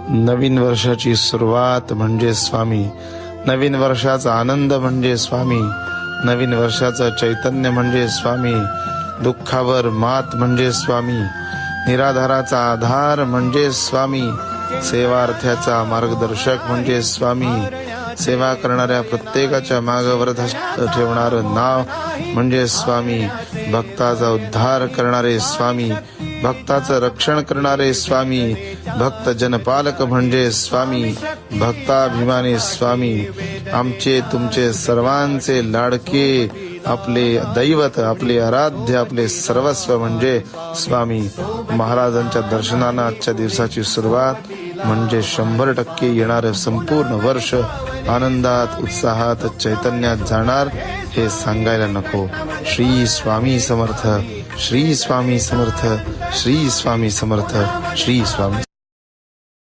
नवीन वर्षाची सुरुवात म्हणजे स्वामी, नवीन वर्षाचा आनंद म्हणजे स्वामी, नवीन वर्षाचं चैतन्य म्हणजे स्वामी, दुःखावर मात म्हणजे स्वामी, निराधाराचा आधार म्हणजे स्वामी, सेवार्थ्याचा मार्गदर्शक म्हणजे स्वामी, सेवा करणाऱ्या प्रत्येकाच्या मागे वरदहस्त ठेवणारं नाव म्हणजे स्वामी, भक्ताचा उद्धार करणारे स्वामी, भक्ताचं रक्षण करणारे स्वामी, भक्त जनपालक म्हणजे स्वामी, भक्ताभिमानी स्वामी, आमचे तुमचे सर्वांचे लाडके, आपले दैवत, आपले आराध्य, आपले सर्वस्व म्हणजे स्वामी. महाराजांच्या दर्शनानं आजच्या दिवसाची सुरुवात म्हणजे 100% येणारं संपूर्ण वर्ष आनंदात, उत्साहात, चैतन्यात जाणार हे सांगायला नको. श्री स्वामी समर्थ, श्री स्वामी समर्थ, श्री स्वामी समर्थ, श्री स्वामी